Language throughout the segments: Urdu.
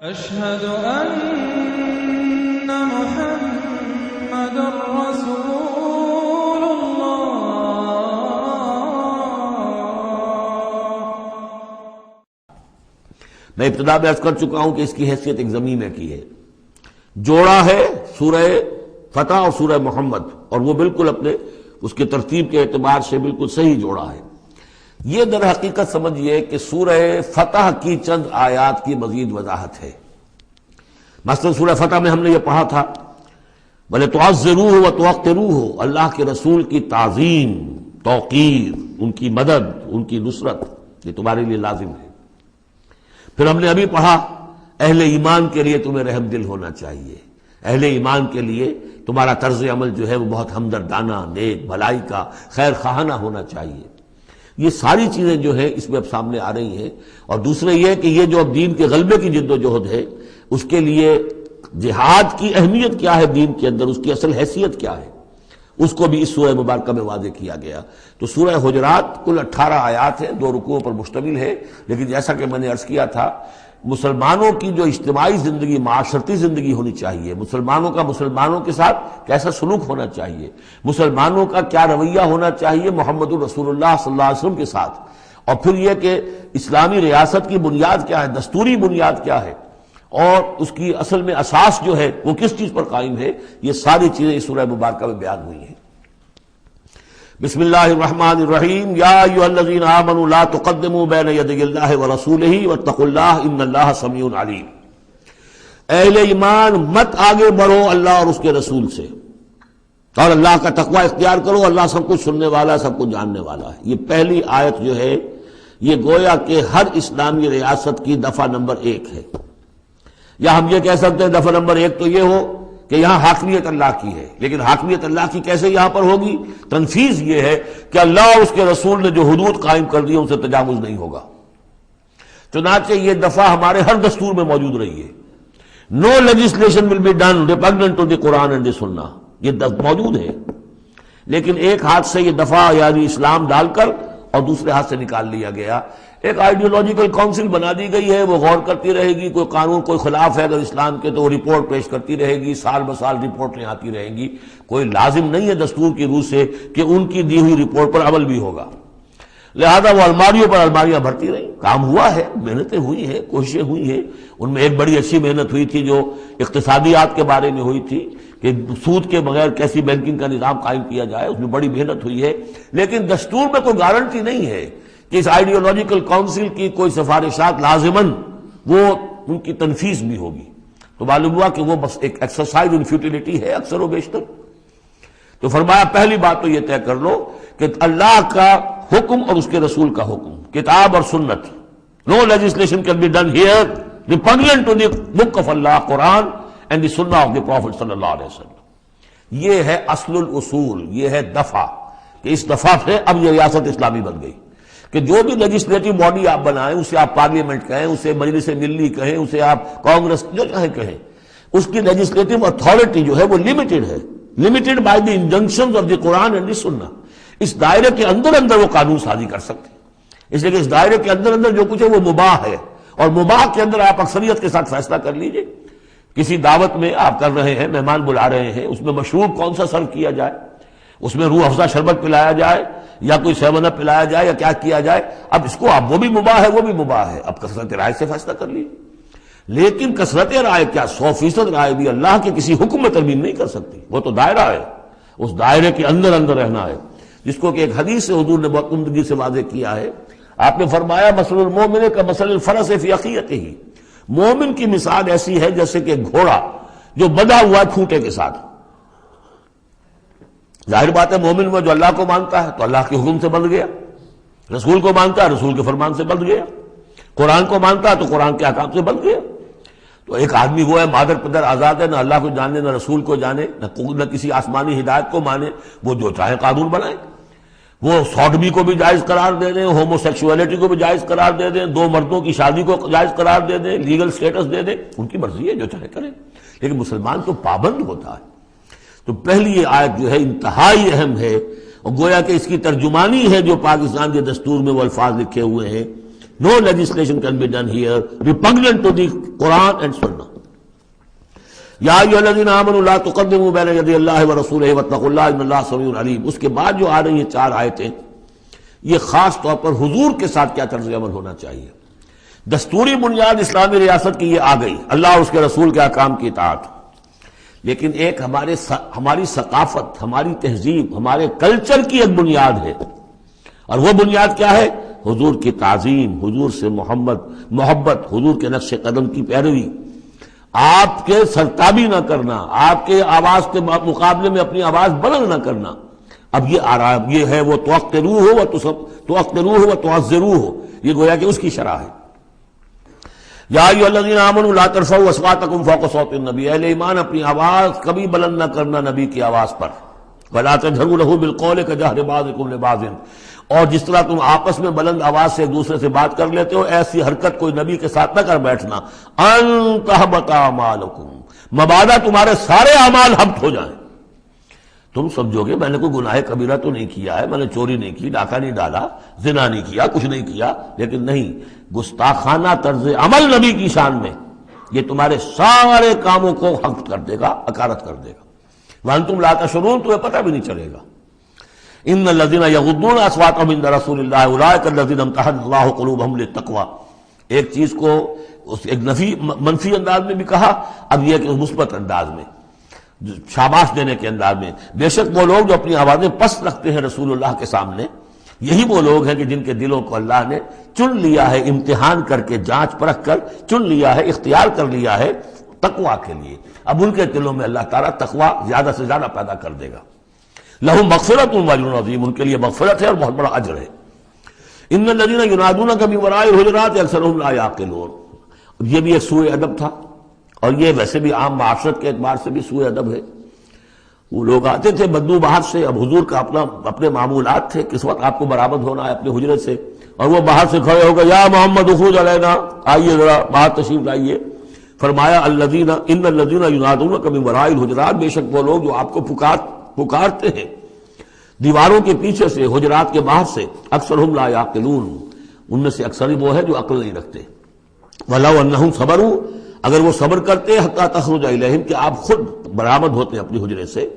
أشهد أن محمد رسول الله. میں ابتدا میں عرض کر چکا ہوں کہ اس کی حیثیت ایک ضمیمہ کی ہے. جوڑا ہے سورہ فتح اور سورہ محمد، اور وہ بالکل اپنے اس کے ترتیب کے اعتبار سے بالکل صحیح جوڑا ہے. یہ در حقیقت سمجھیے کہ سورہ فتح کی چند آیات کی مزید وضاحت ہے. مثلا سورہ فتح میں ہم نے یہ پڑھا تھا بھلے تعذروہ و توقروہ، اللہ کے رسول کی تعظیم، توقیر، ان کی مدد، ان کی نصرت، یہ تمہارے لیے لازم ہے. پھر ہم نے ابھی پڑھا اہل ایمان کے لیے تمہیں رحم دل ہونا چاہیے، اہل ایمان کے لیے تمہارا طرز عمل جو ہے وہ بہت ہمدردانہ، نیک، بھلائی کا، خیر خواہانہ ہونا چاہیے. یہ ساری چیزیں جو ہیں اس میں اب سامنے آ رہی ہیں. اور دوسرے یہ کہ یہ جو اب دین کے غلبے کی جد و جہد ہے، اس کے لیے جہاد کی اہمیت کیا ہے دین کے اندر، اس کی اصل حیثیت کیا ہے، اس کو بھی اس سورہ مبارکہ میں واضح کیا گیا. تو سورہ حجرات کل 18 آیات ہیں، 2 رکوعوں پر مشتمل ہے. لیکن جیسا کہ میں نے عرض کیا تھا، مسلمانوں کی جو اجتماعی زندگی، معاشرتی زندگی ہونی چاہیے، مسلمانوں کا مسلمانوں کے ساتھ کیسا سلوک ہونا چاہیے، مسلمانوں کا کیا رویہ ہونا چاہیے محمد الرسول اللہ صلی اللہ علیہ وسلم کے ساتھ، اور پھر یہ کہ اسلامی ریاست کی بنیاد کیا ہے، دستوری بنیاد کیا ہے، اور اس کی اصل میں اساس جو ہے وہ کس چیز پر قائم ہے، یہ ساری چیزیں اس سورہ مبارکہ میں بیان ہوئی ہیں. بسم اللہ الرحمن الرحیم. یا ایھا الذین آمنوا لا تقدموا بین یدی اللہ ورسولہ واتقوا اللہ ان اللہ سمیع علیم. اہل ایمان مت آگے بڑھو اللہ اور اس کے رسول سے، اور اللہ کا تقوی اختیار کرو، اللہ سب کچھ سننے والا ہے، سب کچھ جاننے والا ہے. یہ پہلی آیت جو ہے یہ گویا کہ ہر اسلامی ریاست کی دفعہ نمبر 1 ہے. یا ہم یہ کہہ سکتے ہیں دفعہ نمبر 1 تو یہ ہو کہ یہاں حاکمیت اللہ کی ہے، لیکن حاکمیت اللہ کی کیسے یہاں پر ہوگی؟ تنفیذ یہ ہے کہ اللہ اور اس کے رسول نے جو حدود قائم کر دی ان سے تجاوز نہیں ہوگا. چنانچہ یہ دفعہ ہمارے ہر دستور میں موجود رہی ہے. No legislation will be done repugnant to the Quran and the Sunnah, یہ موجود ہے. لیکن ایک ہاتھ سے یہ دفعہ یعنی اسلام ڈال کر اور دوسرے ہاتھ سے نکال لیا گیا. ایک آئیڈیولوجیکل کونسل بنا دی گئی ہے، وہ غور کرتی رہے گی، کوئی قانون کوئی خلاف ہے اگر اسلام کے تو وہ رپورٹ پیش کرتی رہے گی، سال بسال رپورٹیں آتی رہیں گی. کوئی لازم نہیں ہے دستور کی روح سے کہ ان کی دی ہوئی رپورٹ پر عمل بھی ہوگا. لہذا وہ الماریوں پر الماریاں بھرتی رہیں. کام ہوا ہے، محنتیں ہوئی ہیں، کوششیں ہوئی ہیں. ان میں ایک بڑی اچھی محنت ہوئی تھی جو اقتصادیات کے بارے میں ہوئی تھی کہ سود کے بغیر کیسی بینکنگ کا نظام قائم کیا جائے، اس میں بڑی محنت ہوئی ہے. لیکن دستور میں کوئی گارنٹی نہیں ہے کہ اس آئیڈیولوجیکل کونسل کی کوئی سفارشات لازماً وہ ان کی تنفیذ بھی ہوگی. تو معلوم ہوا کہ وہ بس ایک ایکسرسائز ان فیوٹیلیٹی ہے اکثر و بیشتر. تو فرمایا پہلی بات تو یہ طے کر لو کہ اللہ کا حکم اور اس کے رسول کا حکم، کتاب اور سنت. No legislation can be done here repugnant to the book of Allah Quran and the Sunnah of the profit صلی اللہ علیہ وسلم. یہ ہے اصل الاصول، یہ ہے دفعہ کہ اس دفعہ سے اب یہ ریاست اسلامی بن گئی. کہ جو بھی لیجسلیٹو باڈی آپ بنائیں، اسے آپ پارلیمنٹ کہیں، اسے مجلس ملی کہیں، اسے آپ کانگریس جو چاہے کہیں، اس کی لیجسلیٹو اتھارٹی جو ہے وہ لمیٹڈ ہے، limited by the injunctions of the Quran and the Sunnah. اس دائرے کے اندر اندر وہ قانون سازی کر سکتے ہیں. اس لیے کہ اس دائرے کے اندر اندر جو کچھ ہے وہ مباح ہے، اور مباح کے اندر آپ اکثریت کے ساتھ فیصلہ کر لیجئے. کسی دعوت میں آپ کر رہے ہیں، مہمان بلا رہے ہیں، اس میں مشروب کون سا سرو کیا جائے، اس میں روح افزا شربت پلایا جائے یا کوئی سیون اپ پلایا جائے یا کیا کیا جائے. اب اس کو اب وہ بھی مباح ہے، وہ بھی مباح ہے، اب کثرت رائے سے فیصلہ کر لیجیے. لیکن کثرت رائے کیا 100% رائے بھی اللہ کے کسی حکم میں ترمیم نہیں کر سکتی. وہ تو دائرہ ہے، اس دائرے کے اندر اندر رہنا ہے، جس کو کہ ایک حدیث سے حضور نے بہت عمدگی سے واضح کیا ہے. آپ نے فرمایا مثل المومن کا مثل الفرس فی عقیتہ، مومن کی مثال ایسی ہے جیسے کہ گھوڑا جو بندھا ہوا ہے کھوٹے کے ساتھ. ظاہر بات ہے مومن وہ جو اللہ کو مانتا ہے تو اللہ کے حکم سے بندھ گیا، رسول کو مانتا ہے رسول کے فرمان سے بندھ گیا، قرآن کو مانتا ہے تو قرآن کے احکام سے بندھ گیا. تو ایک آدمی وہ ہے مادر پدر آزاد ہے، نہ اللہ کو جانے نہ رسول کو جانے نہ کسی آسمانی ہدایت کو مانے، وہ جو چاہے قانون بنائے. وہ سوڈمی کو بھی جائز قرار دے دیں، ہومو سیکشولیٹی کو بھی جائز قرار دے دیں، 2 مردوں کی شادی کو جائز قرار دے دیں، لیگل سٹیٹس دے دیں، ان کی مرضی ہے جو چاہے کریں. لیکن مسلمان تو پابند ہوتا ہے. تو پہلی یہ آیت جو ہے انتہائی اہم ہے، اور گویا کہ اس کی ترجمانی ہے جو پاکستان کے دستور میں وہ الفاظ لکھے ہوئے ہیں No legislation can be done here repugnant to the Quran and Sunnah. یا ایھا الذین آمنوا لا تقدموا بین یدی اللہ ورسولہ واتقوا اللہ ان اللہ سمیع علیم. اس کے بعد جو آ رہی ہیں 4 آیتیں، یہ خاص طور پر حضور کے ساتھ کیا طرز عمل ہونا چاہیے. دستوری بنیاد اسلامی ریاست کی یہ آ گئی، اللہ اور اس کے رسول کے احکام کی اطاعت. لیکن ایک ہماری ثقافت، ہماری تہذیب، ہمارے کلچر کی ایک بنیاد ہے، اور وہ بنیاد کیا ہے؟ حضور کی تعظیم، حضور سے محبت، حضور کے نقش قدم کی پیروی، آپ کے سرتابی نہ کرنا، آپ کے آواز کے مقابلے میں اپنی آواز بلند نہ کرنا. اب یہ آ رہا ہے، یہ ہے وہ توقروہ و تعزروہ، یہ گویا کہ اس کی شرح ہے. یا ایھا الذین آمنوا لا ترفعوا اصواتکم فوق صوت النبی، اہل ایمان اپنی آواز کبھی بلند نہ کرنا نبی کی آواز پر. ولا تجہروا لہ بالقول کجہر بعضکم لبعض، اور جس طرح تم آپس میں بلند آواز سے ایک دوسرے سے بات کر لیتے ہو، ایسی حرکت کوئی نبی کے ساتھ نہ کر بیٹھنا. ان تحبط اعمالکم، مبادا تمہارے سارے اعمال حبط ہو جائیں. تم سمجھو گے میں نے کوئی گناہ کبیرہ تو نہیں کیا ہے، میں نے چوری نہیں کی، ڈاکہ نہیں ڈالا، زنا نہیں کیا، کچھ نہیں کیا، لیکن نہیں، گستاخانہ طرز عمل نبی کی شان میں یہ تمہارے سارے کاموں کو حبط کر دے گا، اکارت کر دے گا. وانتم لا تشعرون، تمہیں پتہ بھی نہیں چلے گا. ان الذین یغضون اصواتهم عند رسول اللہ اولئک الذین امتحن اللہ قلوبهم للتقوی. ایک چیز کو ایک منفی انداز میں بھی کہا، اب یہ کہ مثبت انداز میں، شاباش دینے کے انداز میں. بے شک وہ لوگ جو اپنی آوازیں پست رکھتے ہیں رسول اللہ کے سامنے، یہی وہ لوگ ہیں کہ جن کے دلوں کو اللہ نے چن لیا ہے، امتحان کر کے، جانچ پرکھ کر چن لیا ہے، اختیار کر لیا ہے تقوی کے لیے. اب ان کے دلوں میں اللہ تعالیٰ تقوی زیادہ سے زیادہ پیدا کر دے گا. لہم مغفرۃ واجر عظیم، ان کے لیے مغفرت ہے اور بہت بڑا اجر ہے. ان الذین ینادونک من وراء الحجرات اکثرهم لا یعقلون. یہ بھی ایک سوء ادب تھا، اور یہ ویسے بھی عام معاشرت کے اعتبار سے بھی سوء ادب ہے. وہ لوگ آتے تھے بدو باہر سے، اب حضور کا اپنے معمولات تھے، کس وقت آپ کو برآمد ہونا ہے اپنے حجرے سے، اور وہ باہر سے کھڑے ہو گئے، یا محمد اخرج علینا، آئیے ذرا باہر تشریف لائیے. فرمایا ان الذین ینادونک من وراء الحجرات، بے شک وہ لوگ جو آپ کو پکارتے ہیں دیواروں کے پیچھے سے، حجرات کے باہر سے، اکثرهم لا یعقلون، ان میں سے اکثر وہ ہے جو عقل نہیں رکھتے. ولو انہم صبروا، اگر وہ صبر کرتے حتی تخرج الیہم، کہ آپ خود برآمد ہوتے اپنی حجرے سے،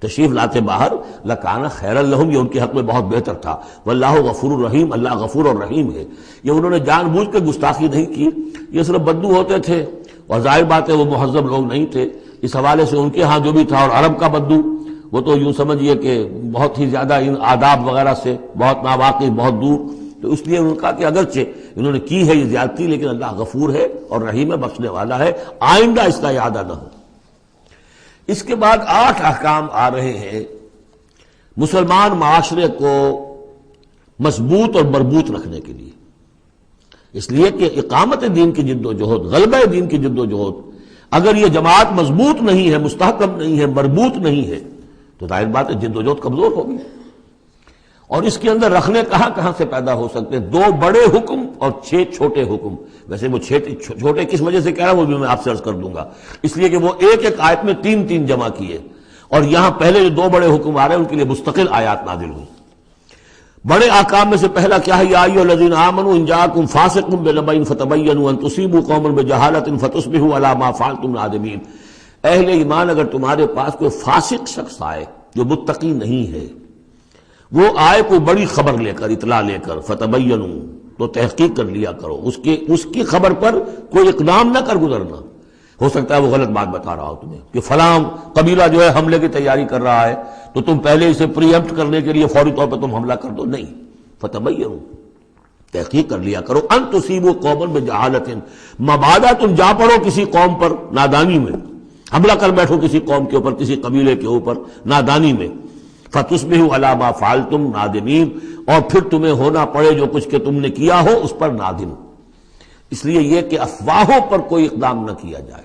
تشریف لاتے باہر، لکان خیر لہم، یہ ان کے حق میں بہت بہتر تھا. واللہ غفور الرحیم، اللہ غفور اور رحیم ہے. یہ انہوں نے جان بوجھ کے گستاخی نہیں کی، یہ صرف بدو ہوتے تھے، اور ظاہر بات ہے وہ مہذب لوگ نہیں تھے. اس حوالے سے ان کے ہاں جو بھی تھا، اور عرب کا بدو وہ تو یوں سمجھیے کہ بہت ہی زیادہ ان آداب وغیرہ سے بہت ناواقف، بہت دور. تو اس لیے ان کا کہ اگرچہ انہوں نے کی ہے یہ زیادتی، لیکن اللہ غفور ہے اور رحیم ہے، بخشنے والا ہے، آئندہ اس کا اعادہ نہ ہو. اس کے بعد 8 احکام آ رہے ہیں مسلمان معاشرے کو مضبوط اور مربوط رکھنے کے لیے. اس لیے کہ اقامت دین کی جد و جہد، غلبہ دین کی جد و جہد، اگر یہ جماعت مضبوط نہیں ہے، مستحکم نہیں ہے، مربوط نہیں ہے، تو ظاہر بات ہے جد و جہد کمزور ہوگی. اور اس کے اندر رکھنے کہاں سے پیدا ہو سکتے ہیں؟ 2 بڑے حکم اور 6 چھوٹے حکم. ویسے وہ چھوٹے کس وجہ سے کہہ رہا ہوں وہ بھی میں آپ سے عرض کر دوں گا. اس لیے کہ وہ ایک آیت میں 3 جمع کیے، اور یہاں پہلے جو 2 بڑے حکم آ رہے ہیں ان کے لیے مستقل آیات نازل ہوئی. بڑے احکام میں سے پہلا کیا ہے؟ یا ایھا الذین آمنوا ان جاءکم فاسق بنبأ فتبینوا ان تصیبوا قوما بجہالۃ فتصبحوا علی ما فعلتم نادمین. اہل ایمان، اگر تمہارے پاس کوئی فاسق شخص آئے جو متقی نہیں ہے، وہ آئے کوئی بڑی خبر لے کر، اطلاع لے کر، فتبینوا، تو تحقیق کر لیا کرو، اس کی خبر پر کوئی اقدام نہ کر گزرنا. ہو سکتا ہے وہ غلط بات بتا رہا ہو تمہیں کہ فلاں قبیلہ جو ہے حملے کی تیاری کر رہا ہے، تو تم پہلے اسے پری ایمپٹ کرنے کے لیے فوری طور پہ تم حملہ کر دو. نہیں، فتبینوا، تحقیق کر لیا کرو. ان تصیبوا قوما بجہالۃ، مبادا تم جا پڑو کسی قوم پر نادانی میں، حملہ کر بیٹھو کسی قوم کے اوپر، کسی قبیلے کے اوپر نادانی میں، فتصبحوا علی ما فعلتم نادمین، اور پھر تمہیں ہونا پڑے جو کچھ کہ تم نے کیا ہو اس پر نادم. اس لیے یہ کہ افواہوں پر کوئی اقدام نہ کیا جائے.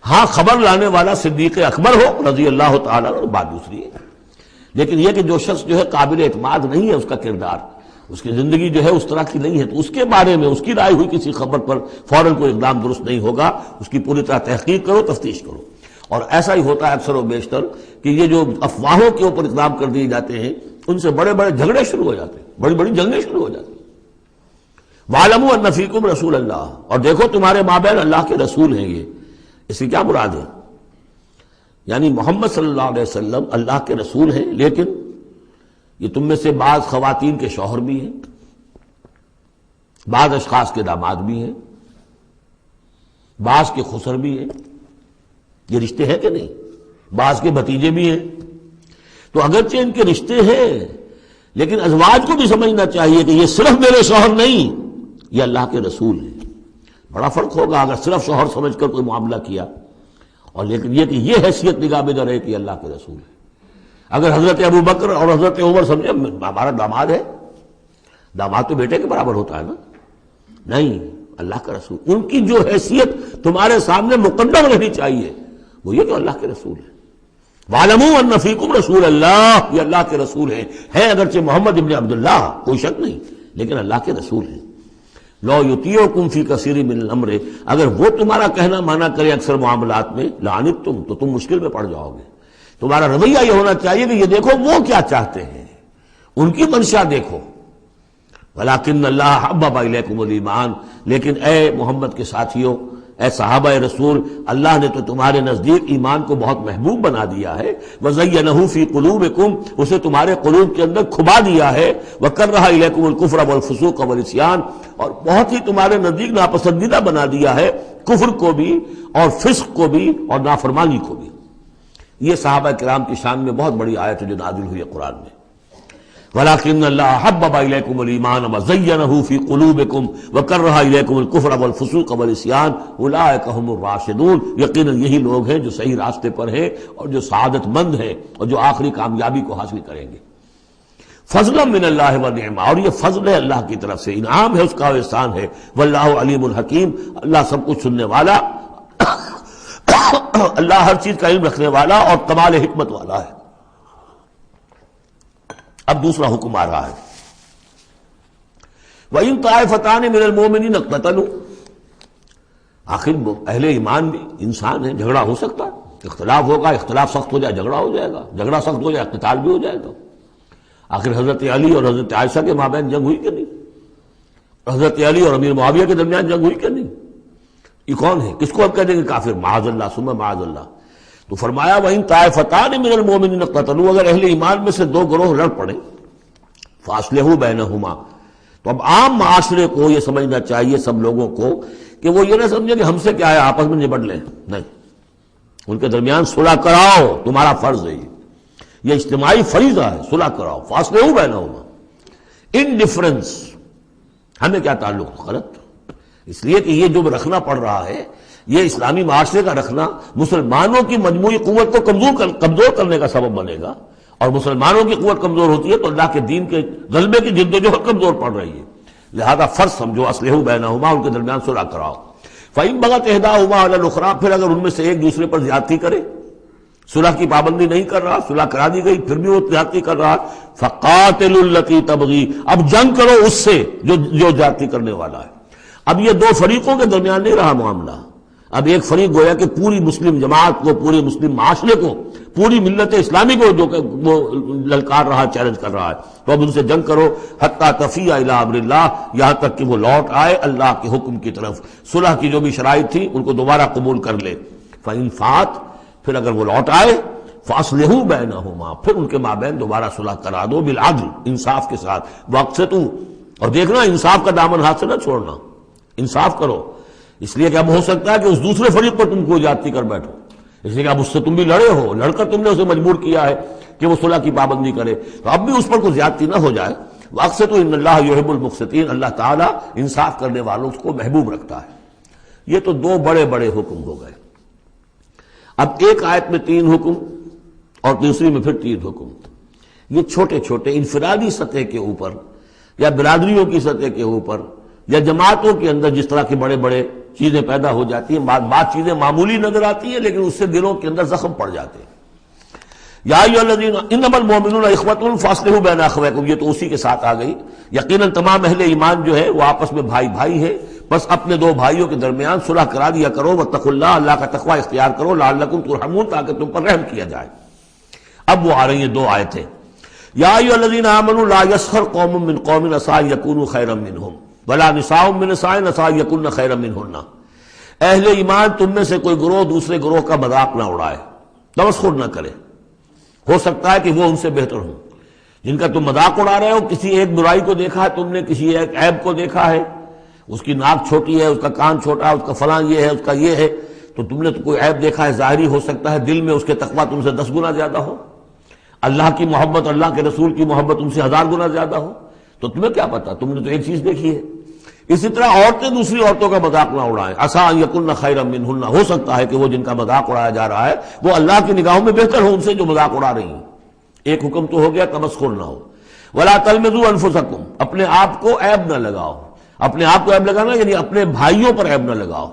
ہاں خبر لانے والا صدیق اکبر ہو رضی اللہ تعالیٰ، اور بات دوسری ہے. لیکن یہ کہ جو شخص جو ہے قابل اعتماد نہیں ہے، اس کا کردار، اس کی زندگی جو ہے اس طرح کی نہیں ہے، تو اس کے بارے میں، اس کی رائے ہوئی کسی خبر پر فوراً کوئی اقدام درست نہیں ہوگا. اس کی پوری طرح تحقیق کرو، تفتیش کرو. اور ایسا ہی ہوتا ہے اکثر و بیشتر کہ یہ جو افواہوں کے اوپر اقدام کر دیے جاتے ہیں، ان سے بڑے بڑے جھگڑے شروع ہو جاتے ہیں، بڑی بڑی جنگیں شروع ہو جاتی ہیں. وَاعْلَمُوا أَنَّ فِيكُمْ رَسُولَ اللَّهِ، اور دیکھو تمہارے مابین اللہ کے رسول ہیں. یہ اس سے کیا مراد ہے؟ یعنی محمد صلی اللہ علیہ وسلم اللہ کے رسول ہیں، لیکن یہ تم میں سے بعض خواتین کے شوہر بھی ہیں، بعض اشخاص کے داماد بھی ہیں، بعض کے خسر بھی ہیں. یہ رشتے ہیں کہ نہیں؟ بعض کے بھتیجے بھی ہیں. تو اگرچہ ان کے رشتے ہیں، لیکن ازواج کو بھی سمجھنا چاہیے کہ یہ صرف میرے شوہر نہیں، یہ اللہ کے رسول ہیں. بڑا فرق ہوگا اگر صرف شوہر سمجھ کر کوئی معاملہ کیا، اور لیکن یہ کہ یہ حیثیت نگاہ میں نہ رہے کہ اللہ کے رسول ہے. اگر حضرت ابو بکر اور حضرت عمر سمجھے ہمارا داماد ہے، داماد تو بیٹے کے برابر ہوتا ہے نا، نہیں، اللہ کا رسول. ان کی جو حیثیت تمہارے سامنے مقدم رہنی چاہیے وہ یہ کہ اللہ کے رسول ہے. وَاعْلَمُوا أَنَّ فِيكُمْ رَسُولَ اللَّهِ، یہ اللہ کے رسول ہیں اگرچہ محمد ابن عبداللہ، کوئی شک نہیں، لیکن اللہ کے رسول ہیں. لَوْ يُطِيعُكُمْ فِي كَثِيرٍ مِّنَ الْأَمْرِ، اگر وہ تمہارا کہنا مانا کرے اکثر معاملات میں، لَعَنِتُّمْ، تو تم مشکل میں پڑ جاؤ گے. تمہارا رویہ یہ ہونا چاہیے کہ یہ دیکھو وہ کیا چاہتے ہیں، ان کی منشا دیکھو. وَلَٰكِنَّ اللَّهَ حَبَّبَ إِلَيْكُمُ الْإِيمَانَ، لیکن اے محمد کے ساتھیوں، اے صحابہ رسول، اللہ نے تو تمہارے نزدیک ایمان کو بہت محبوب بنا دیا ہے. وَزَيَّنَهُ فِي قُلُوبِكُمْ، اسے تمہارے قلوب کے اندر کھبا دیا ہے. وَكَرَّهَ إِلَيْكُمُ الْكُفْرَ وَالْفُسُوقَ وَالْعِصْيَانَ، اور بہت ہی تمہارے نزدیک ناپسندیدہ بنا دیا ہے کفر کو بھی اور فسق کو بھی اور نافرمانی کو بھی. یہ صحابہ کرام کی شان میں بہت بڑی آیت ہے جو نازل ہوئی ہے قرآن میں. وَلَٰكِنَّ اللَّهَ حَبَّبَ إِلَيْكُمُ الْإِيمَانَ وَزَيَّنَهُ فِي قُلُوبِكُمْ وَكَرَّهَ إِلَيْكُمُ الْكُفْرَ وَالْفُسُوقَ وَالْعِصْيَانَ أُولَٰئِكَ هُمُ الرَّاشِدُونَ، یقیناً یہی لوگ ہیں جو صحیح راستے پر ہیں اور جو سعادت مند ہیں اور جو آخری کامیابی کو حاصل کریں گے. فضلا من اللہ ونعما، اور یہ فضل ہے اللہ کی طرف سے، انعام ہے اس کا، احسان ہے. واللہ علیم الحکیم، اللہ سب کچھ سننے والا، اللہ ہر چیز کا علم رکھنے والا اور کمال حکمت والا ہے. اب دوسرا حکم آ رہا ہے، وَإِن طَائِفَتَانِ مِنَ الْمُؤْمِنِينَ اقْتَتَلُوا، آخر اہل ایمان بھی انسان ہیں، جھگڑا ہو سکتا ہے، اختلاف ہوگا، اختلاف سخت ہو جائے جھگڑا ہو جائے گا، جھگڑا سخت ہو جائے قتال بھی ہو جائے گا. آخر حضرت علی اور حضرت عائشہ کے مابین جنگ ہوئی کہ نہیں؟ حضرت علی اور امیر معاویہ کے درمیان جنگ ہوئی کہ نہیں؟ یہ کون ہے؟ کس کو اب کہہ دیں گے کافر؟ معاذ اللہ ثم معاذ اللہ. تو فرمایا وَإِن طَائِفَتَانِ مِنَ الْمُؤْمِنِينَ اقْتَتَلُوا، اگر اہل ایمان میں سے دو گروہ لڑ پڑے، فَأَصْلِحُوا بَيْنَهُمَا، تو اب عام معاشرے کو یہ سمجھنا چاہیے، سب لوگوں کو، کہ وہ یہ نہ سمجھے کہ ہم سے کیا ہے، آپس میں نبٹ لیں، نہیں، ان کے درمیان صلح کراؤ، تمہارا فرض ہے، یہ اجتماعی فریضہ ہے، صلح کراؤ. فَأَصْلِحُوا بَيْنَهُمَا، انڈیفرنس ہمیں کیا تعلق؟ غلط. اس لیے کہ یہ جو رکھنا پڑ رہا ہے، یہ اسلامی معاشرے کا رکھنا مسلمانوں کی مجموعی قوت کو کمزور کرنے کا سبب بنے گا، اور مسلمانوں کی قوت کمزور ہوتی ہے تو اللہ کے دین کے غلبے کی جدوجہد کمزور پڑ رہی ہے. لہذا فرض سمجھو اصلحوا بینہما، ان کے درمیان صلح کراؤ. فَإِن بَغَتْ إِحْدَاهُمَا عَلَى الْأُخْرَىٰ، پھر اگر ان میں سے ایک دوسرے پر زیادتی کرے، صلح کی پابندی نہیں کر رہا، صلح کرا دی گئی پھر بھی وہ زیادتی کر رہا، فَقَاتِلُوا الَّتِي تَبْغِي، اب جنگ کرو اس سے جو زیادتی کرنے والا ہے. اب یہ دو فریقوں کے درمیان نہیں رہا معاملہ، اب ایک فریق گویا کہ پوری مسلم جماعت کو، پورے مسلم معاشرے کو، پوری ملت اسلامی کو جو کہ وہ للکار رہا، چیلنج کر رہا ہے. تو اب ان سے جنگ کرو، حتیٰ تفیء الی امر اللہ، یہاں تک کہ وہ لوٹ آئے اللہ کے حکم کی طرف. صلح کی جو بھی شرائط تھی ان کو دوبارہ قبول کر لے. فإن فات، پھر اگر وہ لوٹ آئے، فاصلحوا بینہما، پھر ان کے مابین دوبارہ صلح کرا دو، بالعدل، انصاف کے ساتھ. واقسطوا، اور دیکھنا انصاف کا دامن ہاتھ سے نہ چھوڑنا، انصاف کرو. اس لیے کہ اب ہو سکتا ہے کہ اس دوسرے فریق پر تم کو زیادتی کر بیٹھو، اس لیے کہ اب اس سے تم بھی لڑے ہو، لڑ کر تم نے اسے مجبور کیا ہے کہ وہ صلح کی پابندی کرے، تو اب بھی اس پر کوئی زیادتی نہ ہو جائے. واقسطوا ان اللہ یحب المقسطین، اللہ تعالیٰ انصاف کرنے والوں کو محبوب رکھتا ہے. یہ تو دو بڑے بڑے حکم ہو گئے. اب ایک آیت میں 3 حکم اور دوسری میں پھر 3 حکم. یہ چھوٹے چھوٹے انفرادی سطح کے اوپر یا برادریوں کی سطح کے اوپر یا جماعتوں کے اندر جس طرح کے بڑے بڑے چیزیں پیدا ہو جاتی ہیں، بعض چیزیں معمولی نظر آتی ہیں لیکن اس سے دلوں کے اندر زخم پڑ جاتے ہیں. یا ایھا الذین انما المؤمنون اخوۃ فاصلحوا بین اخویکم، یہ تو اسی کے ساتھ آ گئی. یقیناً تمام اہل ایمان جو ہے وہ آپس میں بھائی بھائی ہے، بس اپنے دو بھائیوں کے درمیان صلح کرا دیا کرو. واتقوا اللہ، اللہ کا تقوی اختیار کرو. لعلکم ترحمون، تاکہ تم پر رحم کیا جائے. اب وہ آ رہی ہیں 2 آیتیں. یا ایھا الذین آمنوا لا یسخر قوم من قوم عسى ان یکونوا خیرا منہم، ولا نساء من نساء عسى ان یکن خیرا منہن، اہل ایمان تم میں سے کوئی گروہ دوسرے گروہ کا مذاق نہ اڑائے، تمسخر نہ کرے، ہو سکتا ہے کہ وہ ان سے بہتر ہوں۔ جن کا تم مذاق اڑا رہے ہو، کسی ایک برائی کو دیکھا ہے تم نے، کسی ایک عیب کو دیکھا ہے، اس کی ناک چھوٹی ہے، اس کا کان چھوٹا ہے، اس کا فلاں یہ ہے، اس کا یہ ہے، تو تم نے تو کوئی عیب دیکھا ہے ظاہری، ہو سکتا ہے دل میں اس کے تقویٰ تم سے 10 گنا زیادہ ہو، اللہ کی محبت، اللہ کے رسول کی محبت ان سے 1000 گنا زیادہ ہو، تو تمہیں کیا پتا، تم نے تو ایک چیز دیکھی ہے۔ اسی طرح عورتیں دوسری عورتوں کا مذاق نہ اڑائیں، عسیٰ ان یکن خیرا منہن، ہو سکتا ہے کہ وہ جن کا مذاق اڑایا جا رہا ہے وہ اللہ کی نگاہوں میں بہتر ہو ان سے جو مذاق اڑا رہی ہیں۔ ایک حکم تو ہو گیا تمسخر نہ ہو۔ ولا تلمزوا انفسکم، اپنے آپ کو عیب نہ لگاؤ، اپنے آپ کو عیب لگانا یعنی اپنے بھائیوں پر عیب نہ لگاؤ،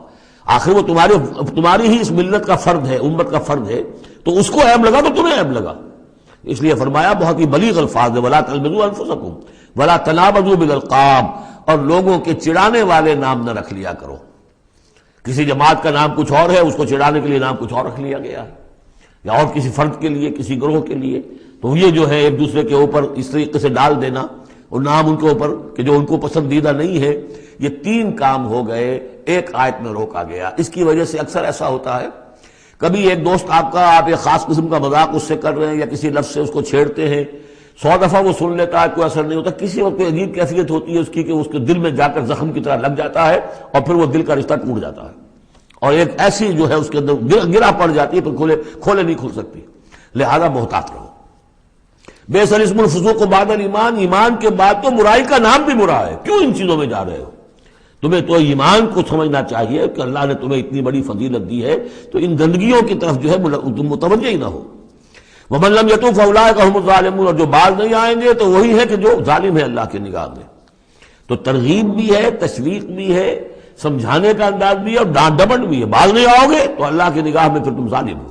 آخر وہ تمہاری ہی اس ملت کا فرد ہے، امت کا فرد ہے، تو اس کو عیب لگا تو تمہیں عیب لگا، اس لیے فرمایا بہت ہی بلیغ الفاظ ہے، ولا تلمزوا انفسکم ولا تنابزوا بالالقاب، اور لوگوں کے چڑانے والے نام نہ رکھ لیا کرو۔ کسی جماعت کا نام کچھ اور ہے، اس کو چڑانے کے لیے نام کچھ اور رکھ لیا گیا ہے، یا اور کسی فرد کے لیے، کسی گروہ کے لیے، تو یہ جو ہے ایک دوسرے کے اوپر اس طریقے سے ڈال دینا اور نام ان کے اوپر کہ جو ان کو پسندیدہ نہیں ہے، یہ 3 کام ہو گئے ایک آیت میں روکا گیا۔ اس کی وجہ سے اکثر ایسا ہوتا ہے، کبھی ایک دوست آپ ایک خاص قسم کا مذاق اس سے کر رہے ہیں یا کسی لفظ سے اس کو چھیڑتے ہیں، 100 دفعہ وہ سن لیتا ہے، کوئی اثر نہیں ہوتا، کسی وقت کوئی عجیب کیفیت ہوتی ہے اس کی کہ اس کے دل میں جا کر زخم کی طرح لگ جاتا ہے اور پھر وہ دل کا رشتہ ٹوٹ جاتا ہے، اور ایک ایسی جو ہے اس کے اندر گرہ پڑ جاتی ہے، پھر کھولے نہیں کھل سکتی۔ لہذا محتاط رہو۔ بئس الاسم الفسوق بعد الایمان، ایمان کے بعد تو برائی کا نام بھی برا ہے، کیوں ان چیزوں میں جا رہے ہو؟ تمہیں تو ایمان کو سمجھنا چاہیے کہ اللہ نے تمہیں اتنی بڑی فضیلت دی ہے، تو ان گندگیوں کی طرف جو ہے تم متوجہ ہی نہ ہو۔ ومن لم یتوب فاولئک هم الظالمون، اور جو باز نہیں آئیں گے تو وہی ہے کہ جو ظالم ہے اللہ کی نگاہ میں۔ تو ترغیب بھی ہے، تشویق بھی ہے، سمجھانے کا انداز بھی ہے، اور ڈانٹ ڈپٹ بھی ہے۔ باز نہیں آؤ گے تو اللہ کی نگاہ میں پھر تم ظالم ہو۔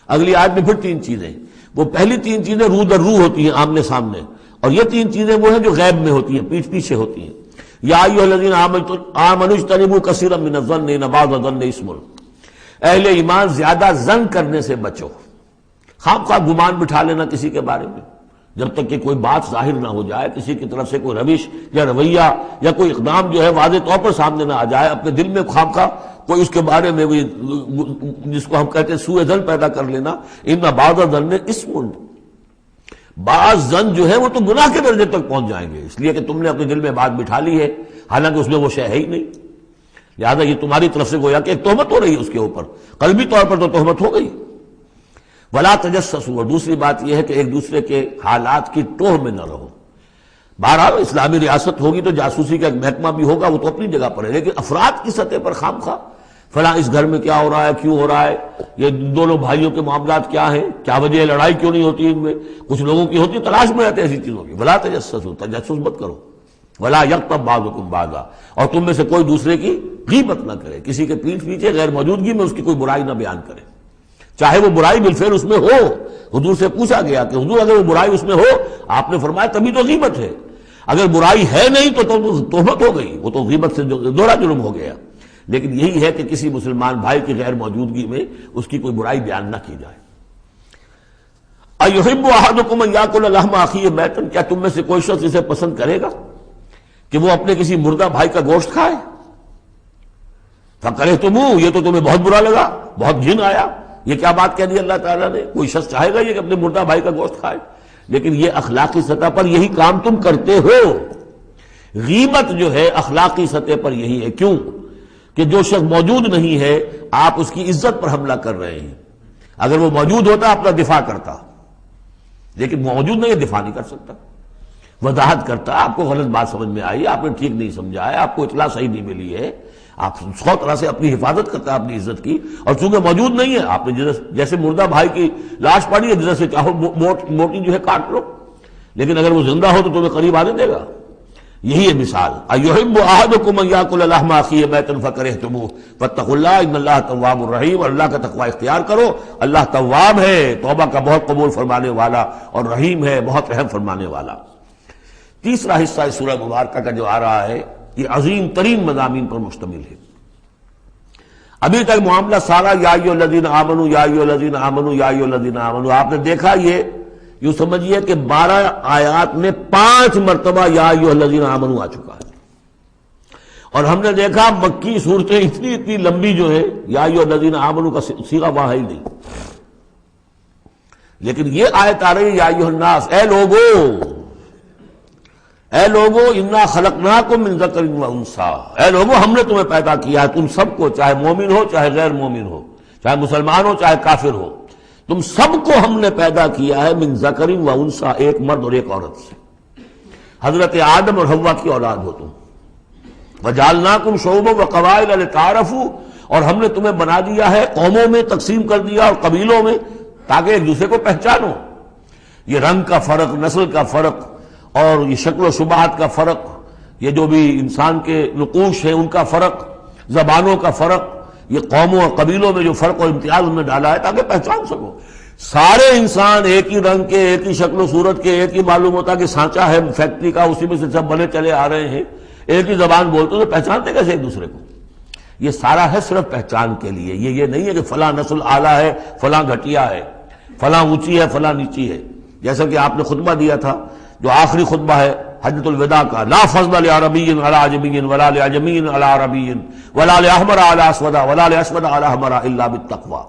اگلی آیت میں پھر 3 چیزیں، وہ پہلی 3 چیزیں رو در رو ہوتی ہیں آمنے سامنے، اور یہ 3 چیزیں وہ ہیں جو غیب میں ہوتی ہیں، پیچھے ہوتی ہیں۔ یا ایھا الذین آمنوا اجتنبوا کثیرا من الظن ان بعض الظن اثم، اہل ایمان زیادہ ظن کرنے سے بچو، خواہ گمان بٹھا لینا کسی کے بارے میں، جب تک کہ کوئی بات ظاہر نہ ہو جائے، کسی کی طرف سے کوئی روش یا رویہ یا کوئی اقدام جو ہے واضح طور پر سامنے نہ آ جائے، اپنے دل میں خواہ کوئی اس کے بارے میں بھی جس کو ہم کہتے ہیں سوء ظن پیدا کر لینا۔ ان بعض الظن اثم، بعض ظن جو ہے وہ تو گناہ کے درجے تک پہنچ جائیں گے، اس لیے کہ تم نے اپنے دل میں بات بٹھا لی ہے حالانکہ اس میں وہ شے ہے ہی نہیں، لہذا یہ تمہاری طرف سے گویا کہ ایک تہمت ہو رہی ہے اس کے اوپر، قلبی طور پر تو تہمت ہو گئی۔ ولا تجسسوا، اور دوسری بات یہ ہے کہ ایک دوسرے کے حالات کی ٹوہ میں نہ رہو۔ بہرحال اسلامی ریاست ہوگی تو جاسوسی کا ایک محکمہ بھی ہوگا، وہ تو اپنی جگہ پر ہے، لیکن افراد کی سطح پر خام خواہ فلاں اس گھر میں کیا ہو رہا ہے، کیوں ہو رہا ہے، یہ دونوں بھائیوں کے معاملات کیا ہیں، کیا وجہ ہے، لڑائی کیوں نہیں ہوتی ان میں، کچھ لوگوں کی ہوتی، تلاش میں رہتے ہیں ایسی چیزوں کی۔ ولا تجسسوا، تجسس مت کرو۔ ولا یغتب بعضکم بعضا، اور تم میں سے کوئی دوسرے کی غیبت نہ کرے، کسی کے پیٹھ پیچھے غیر موجودگی میں اس کی کوئی برائی نہ بیان کرے، چاہے وہ برائی بالفعل اس میں ہو۔ حضور سے پوچھا گیا کہ حضور اگر وہ برائی اس میں ہو، آپ نے فرمایا تبھی تو غیبت ہے، اگر برائی ہے نہیں تو تہمت ہو گئی، وہ تو غیبت سے دوہرا جرم ہو گیا۔ لیکن یہی ہے کہ کسی مسلمان بھائی کی غیر موجودگی میں اس کی کوئی برائی بیان نہ کی جائے۔ ایحب احدکم ان یاکل لحم اخیہ میتا، کیا تم میں سے کوئی شخص اسے پسند کرے گا کہ وہ اپنے کسی مردہ بھائی کا گوشت کھائے؟ فکرہتموہ، یہ تو تمہیں بہت برا لگا، بہت گھن آیا، یہ کیا بات کہہ دی اللہ تعالیٰ نے؟ کوئی شخص چاہے گا یہ کہ اپنے مردہ بھائی کا گوشت کھائے؟ لیکن یہ اخلاقی سطح پر یہی کام تم کرتے ہو۔ غیبت جو ہے اخلاقی سطح پر یہی ہے، کیوں کہ جو شخص موجود نہیں ہے آپ اس کی عزت پر حملہ کر رہے ہیں، اگر وہ موجود ہوتا اپنا دفاع کرتا، لیکن موجود نہیں ہے، دفاع نہیں کر سکتا، وضاحت کرتا، آپ کو غلط بات سمجھ میں آئی، آپ نے ٹھیک نہیں سمجھا ہے، آپ کو اطلاع صحیح نہیں ملی ہے، آپ 100 طرح سے اپنی حفاظت کرتا ہے اپنی عزت کی، اور چونکہ موجود نہیں ہے آپ نے جیسے مردہ بھائی کی لاش پڑی ہے جس سے چاہو موٹی جو ہے کاٹ لو، لیکن اگر وہ زندہ ہو تو تمہیں قریب آنے دے گا۔ یہی ہے مثال۔ ایحب احدکم ان یاکل لحم اخیہ میتا فکرہتموہ فاتقوا اللہ ان اللہ تواب الرحیم، اور اللہ کا تقوی اختیار کرو، اللہ تواب ہے، توبہ کا بہت قبول فرمانے والا، اور رحیم ہے، بہت رحم فرمانے والا۔ تیسرا حصہ اس سورہ مبارکہ کا جو آ رہا ہے یہ عظیم ترین مضامین پر مشتمل ہے۔ ابھی تک معاملہ سارا یا ایھا الذین آمنوا یا ایھا الذین آمنوا یا ایھا الذین آمنوا، آپ نے دیکھا یہ یوں سمجھیے کہ 12 آیات میں 5 مرتبہ یا ایھا الذین آمنوا آ چکا ہے، اور ہم نے دیکھا مکی صورتیں اتنی لمبی جو ہے یا ایھا الذین آمنوا کا صیغہ وہاں ہے ہی نہیں، لیکن یہ آیت آ رہی ہے یا ایھا الناس، اے لوگو انا خلقناکم من ذکر و انثی، اے لوگو ہم نے تمہیں پیدا کیا ہے، تم سب کو، چاہے مومن ہو چاہے غیر مومن ہو، چاہے مسلمان ہو چاہے کافر ہو، تم سب کو ہم نے پیدا کیا ہے من ذکر و انثی، ایک مرد اور ایک عورت سے، حضرت آدم اور حوا کی اولاد ہو تم، وجعلناکم شعوبا وقبائل لتعارفوا، اور ہم نے تمہیں بنا دیا ہے، قوموں میں تقسیم کر دیا اور قبیلوں میں، تاکہ ایک دوسرے کو پہچانو۔ یہ رنگ کا فرق، نسل کا فرق اور یہ شکل و شبہات کا فرق، یہ جو بھی انسان کے نقوش ہیں ان کا فرق، زبانوں کا فرق، یہ قوموں اور قبیلوں میں جو فرق اور امتیاز ہم نے ڈالا ہے تاکہ پہچان سکو۔ سارے انسان ایک ہی رنگ کے، ایک ہی شکل و صورت کے، ایک ہی معلوم ہوتا کہ سانچہ ہے فیکٹری کا، اسی میں سے سب بنے چلے آ رہے ہیں، ایک ہی زبان بولتے تو پہچانتے کیسے ایک دوسرے کو؟ یہ سارا ہے صرف پہچان کے لیے، یہ نہیں ہے کہ فلاں نسل اعلیٰ ہے، فلاں گھٹیا ہے، فلاں اونچی ہے، فلاں نیچی ہے۔ جیسا کہ آپ نے خطبہ دیا تھا، جو آخری خطبہ ہے حجۃ الوداع کا، لا فضل لعربی علی عجمی ولا لعجمی علی عربی ولا لاحمر علی اسود ولا لاسود علی احمر الا بالتقوی،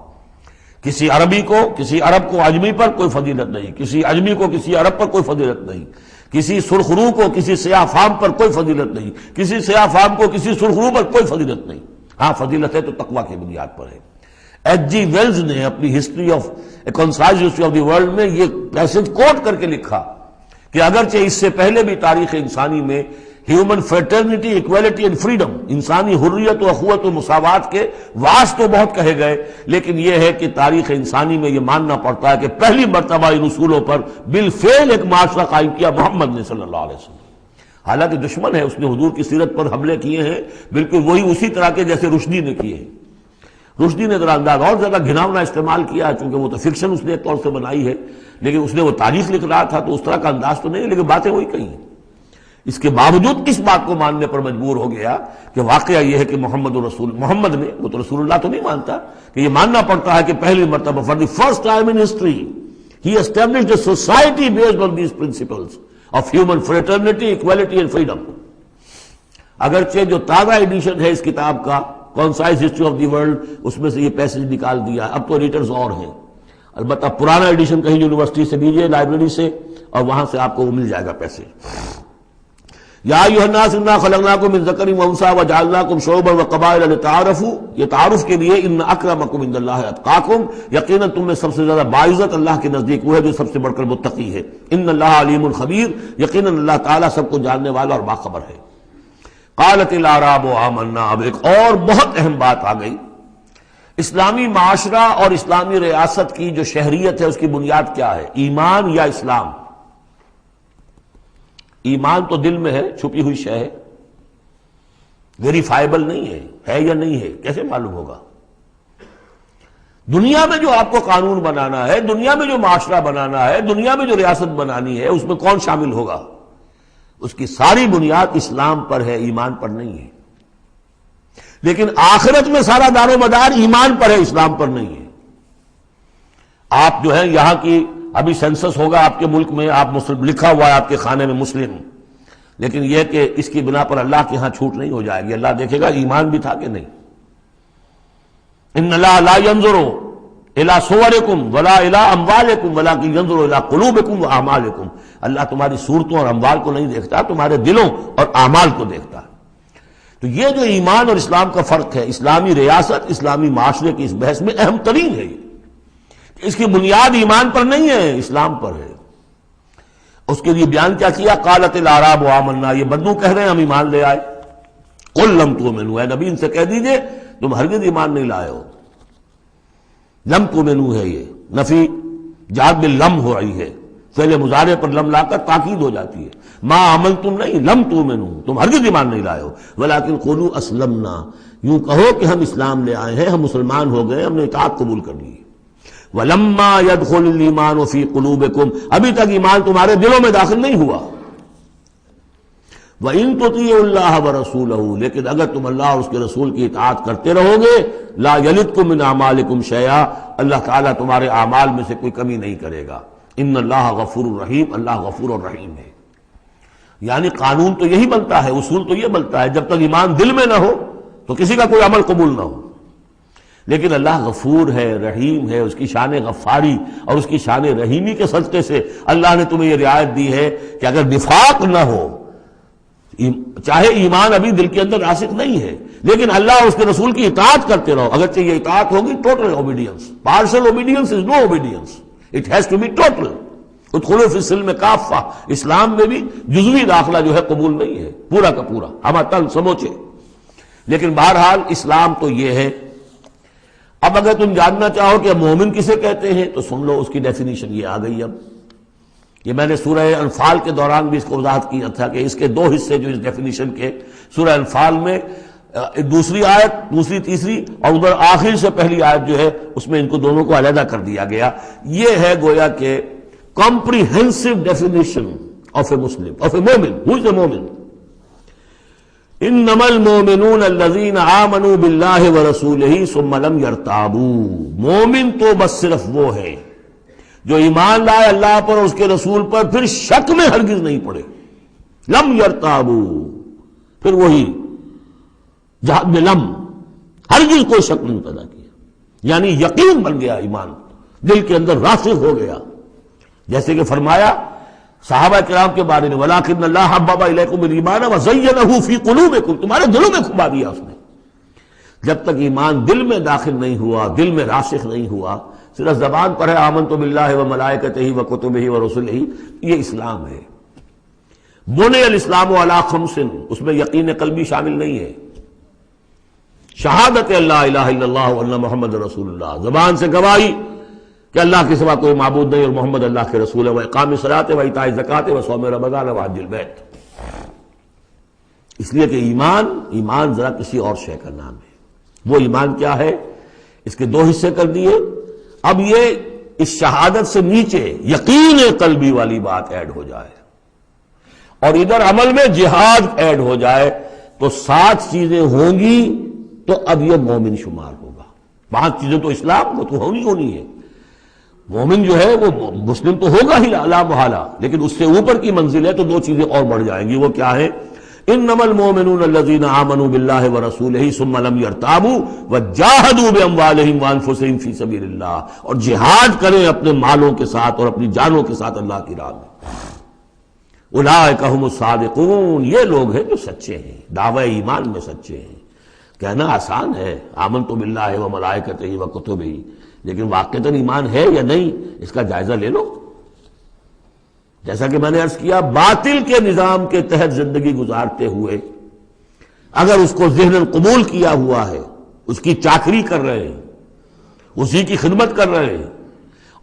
کسی عربی کو، کسی عرب کو عجمی پر کوئی فضیلت نہیں، کسی عجمی کو کسی عرب پر کوئی فضیلت نہیں، کسی سرخ رو کو کسی سیاہ فام پر کوئی فضیلت نہیں، کسی سیاہ فام کو کسی سرخ رو پر کوئی فضیلت نہیں۔ ہاں فضیلت ہے تو تقوی کی بنیاد پر ہے۔ ایچ جی ویلز نے اپنی history of a concise history of the world میں یہ پیسج کوٹ کر کے لکھا کہ اگرچہ اس سے پہلے بھی تاریخ انسانی میں human fraternity, equality and freedom, انسانی حریت و اخوت و مساوات کے واس تو بہت کہے گئے، لیکن یہ ہے کہ تاریخ انسانی میں یہ ماننا پڑتا ہے کہ پہلی مرتبہ ان اصولوں پر بالفعل ایک معاشرہ قائم کیا محمد نے صلی اللہ علیہ وسلم۔ حالانکہ دشمن ہے، اس نے حضور کی سیرت پر حملے کیے ہیں بالکل وہی اسی طرح کے جیسے رشدی نے کیے ہیں۔ رشدی نے ذرا انداز اور زیادہ گھناؤنا استعمال کیا، چونکہ وہ تو فکشن اس نے ایک طور سے بنائی ہے، لیکن اس نے وہ تاریخ لکھ رہا تھا تو اس طرح کا انداز تو نہیں ہے، لیکن باتیں وہی کہی ہیں۔ اس کے باوجود کس بات کو ماننے پر مجبور ہو گیا کہ واقعہ یہ ہے کہ محمد نے، وہ تو رسول اللہ تو نہیں مانتا، کہ یہ ماننا پڑتا ہے کہ پہلی مرتبہ for the first time in history ہی established a society based on these principles of human fraternity, equality and freedom. اگرچہ جو تازہ ایڈیشن ہے اس کتاب کا concise history of the world, اس میں سے یہ پیسج نکال دیا ہے، اب تو ایڈیٹرز اور ہیں، البتہ پرانا ایڈیشن کہیں یونیورسٹی سے لیجیے، لائبریری سے، اور وہاں سے آپ کو وہ مل جائے گا پیسے۔ یا ایھا الناس انا خلقناکم من ذکر و انثی وجعلناکم شعوبا وقبائل لتعارفوا، یہ تعارف کے لیے، ان اکرمکم عند اللہ اتقاکم، یقیناً تم میں سب سے زیادہ باعزت اللہ کے نزدیک وہ ہے جو سب سے بڑھ کر متقی ہے۔ ان اللہ علیم خبیر، یقیناً اللہ تعالیٰ سب کو جاننے والا اور باخبر ہے۔ قالت الاعراب آمنا، اب ایک اور بہت اہم بات آ گئی۔ اسلامی معاشرہ اور اسلامی ریاست کی جو شہریت ہے اس کی بنیاد کیا ہے؟ ایمان یا اسلام؟ ایمان تو دل میں ہے، چھپی ہوئی شے ہے، ویریفائبل نہیں ہے یا نہیں ہے، کیسے معلوم ہوگا؟ دنیا میں جو آپ کو قانون بنانا ہے، دنیا میں جو معاشرہ بنانا ہے، دنیا میں جو ریاست بنانی ہے، اس میں کون شامل ہوگا؟ اس کی ساری بنیاد اسلام پر ہے، ایمان پر نہیں ہے۔ لیکن آخرت میں سارا دار و مدار ایمان پر ہے، اسلام پر نہیں ہے۔ آپ جو ہے یہاں کی، ابھی سینسس ہوگا آپ کے ملک میں، آپ مسلم لکھا ہوا ہے آپ کے خانے میں مسلم، لیکن یہ کہ اس کی بنا پر اللہ کے ہاں چھوٹ نہیں ہو جائے گی، اللہ دیکھے گا ایمان بھی تھا کہ نہیں۔ ان اللہ لا ينظر الى صورکم ولا الى اموالکم ولکن ينظر الى قلوبکم واعمالکم، اللہ تمہاری صورتوں اور اموال کو نہیں دیکھتا، تمہارے دلوں اور اعمال کو دیکھتا ہے۔ تو یہ جو ایمان اور اسلام کا فرق ہے، اسلامی ریاست، اسلامی معاشرے کی اس بحث میں اہم ترین ہے، اس کی بنیاد ایمان پر نہیں ہے، اسلام پر ہے۔ اس کے لیے بیان کیا کیا؟ قالت الاعراب آمنا، یہ بدو کہہ رہے ہیں ہم ایمان لے آئے۔ قل لم تؤمنوا، اے نبی ان سے کہہ دیجئے تم ہرگز ایمان نہیں لائے ہو۔ لم تؤمنوا ہے، یہ نفی جاد باللم ہو رہی ہے، فعل مضارع پر لم لا کر تاکید ہو جاتی ہے۔ ما آمنتم نہیں، لم تؤمنوا، تم ہرگز ایمان نہیں لائے ہو، ولکن قولوا اسلمنا، یوں کہو کہ ہم اسلام لے آئے ہیں، ہم مسلمان ہو گئے، ہم نے اطاعت قبول کر لی۔ وَلَمَّا يَدْخُلِ الْإِيمَانُ فِي قُلُوبِكُمْ، ابھی تک ایمان تمہارے دلوں میں داخل نہیں ہوا۔ وَإِن تُطِيعُوا اللَّهَ وَرَسُولَهُ، لیکن اگر تم اللہ اور اس کے رسول کی اطاعت کرتے رہو گے، لَا يَلِدْكُم مِّنْ أَعْمَالِكُمْ شَيْئًا، اللہ تعالیٰ تمہارے اعمال میں سے کوئی کمی نہیں کرے گا۔ إِنَّ اللَّهَ غَفُورٌ رَحِيمٌ، اللہ غفور اور رحیم ہے۔ یعنی قانون تو یہی بنتا ہے، اصول تو یہ بنتا ہے، جب تک ایمان دل میں نہ ہو تو کسی کا کوئی عمل قبول نہ ہو۔ لیکن اللہ غفور ہے، رحیم ہے، اس کی شان غفاری اور اس کی شان رحیمی کے صدقے سے اللہ نے تمہیں یہ رعایت دی ہے کہ اگر نفاق نہ ہو، چاہے ایمان ابھی دل کے اندر راسخ نہیں ہے، لیکن اللہ اور اس کے رسول کی اطاعت کرتے رہو، اگرچہ یہ اطاعت ہوگی total obedience, partial obedience is no obedience, it has to be total. ادخلوا فی السلم کافہ، اسلام میں بھی جزوی داخلہ جو ہے قبول نہیں ہے، پورا کا پورا ہمہ تن سموچے۔ لیکن بہرحال اسلام تو یہ ہے۔ اب اگر تم جاننا چاہو کہ مومن کسے کہتے ہیں تو سن لو، اس کی ڈیفینیشن یہ آ گئی۔ اب یہ میں نے سورہ انفال کے دوران بھی اس کو وضاحت کیا تھا کہ اس کے دو حصے جو اس ڈیفینیشن کے، سورہ انفال میں دوسری آیت، دوسری تیسری، اور ادھر آخر سے پہلی آیت جو ہے اس میں ان کو دونوں کو علیحدہ کر دیا گیا۔ یہ ہے گویا کہ comprehensive definition of a Muslim, of a mu'min. Who is a mu'min? انما المؤمنون الذين آمنوا باللہ ورسولہ ثم لم يرتابوا۔ مومن تو بس صرف وہ ہے جو ایمان لائے اللہ پر اور اس کے رسول پر، پھر شک میں ہرگز نہیں پڑے۔ لم يرتابوا، پھر وہی جہاد میں لم، ہرگز کوئی شک نہیں پیدا کیا، یعنی یقین بن گیا، ایمان دل کے اندر راسخ ہو گیا۔ جیسے کہ فرمایا صحابہ کرام کے بارے میں، وَلَٰكِنَّ اللَّهَ حَبَّبَ إِلَيْكُمُ الْإِيمَانَ وَزَيَّنَهُ فِي قُلُوبِكُمْ، تمہارے دلوں میں کھبا دیا اس نے۔ جب تک ایمان دل میں داخل نہیں ہوا، دل میں راسخ نہیں ہوا، صرف زبان پر ہے آمنت باللہ وملائکتہ وکتبہ ورسلہ، یہ اسلام ہے۔ بنی الاسلام علی خمس، اس میں یقین قلبی شامل نہیں ہے۔ شہادت اللہ الہ الا اللہ وان محمد رسول اللہ، زبان سے گواہی کہ اللہ کے سوا کوئی معبود نہیں اور محمد اللہ کے رسول ہے، وإقام الصلاۃ وإیتاء الزکوٰۃ وصوم رمضان وحج البیت۔ اس لیے کہ ایمان ذرا کسی اور شے کا نام ہے۔ وہ ایمان کیا ہے؟ اس کے دو حصے کر دیے۔ اب یہ اس شہادت سے نیچے یقین قلبی والی بات ایڈ ہو جائے اور ادھر عمل میں جہاد ایڈ ہو جائے تو 7 چیزیں ہوں گی تو اب یہ مومن شمار ہوگا۔ 5 چیزیں تو اسلام کو تو ہونی ہے۔ مومن جو ہے وہ مسلم تو ہوگا ہی لا محالہ، لیکن اس سے اوپر کی منزل ہے تو 2 چیزیں اور بڑھ جائیں گی۔ وہ کیا ہے؟ انما المؤمنون الذين آمنوا بالله ورسوله ثم لم يرتابوا وجاهدوا باموالهم وانفسهم في سبيل الله، اور جہاد کریں اپنے مالوں کے ساتھ اور اپنی جانوں کے ساتھ اللہ کی راہ میں۔ اولئک هم الصادقون، یہ لوگ ہیں جو سچے ہیں، دعوی ایمان میں سچے ہیں۔ کہنا آسان ہے آمنت باللہ وملائکتہ وکتبہ، لیکن واقعتاً ایمان ہے یا نہیں اس کا جائزہ لے لو۔ جیسا کہ میں نے عرض کیا، باطل کے نظام کے تحت زندگی گزارتے ہوئے اگر اس کو ذہناً قبول کیا ہوا ہے، اس کی چاکری کر رہے ہیں، اسی کی خدمت کر رہے ہیں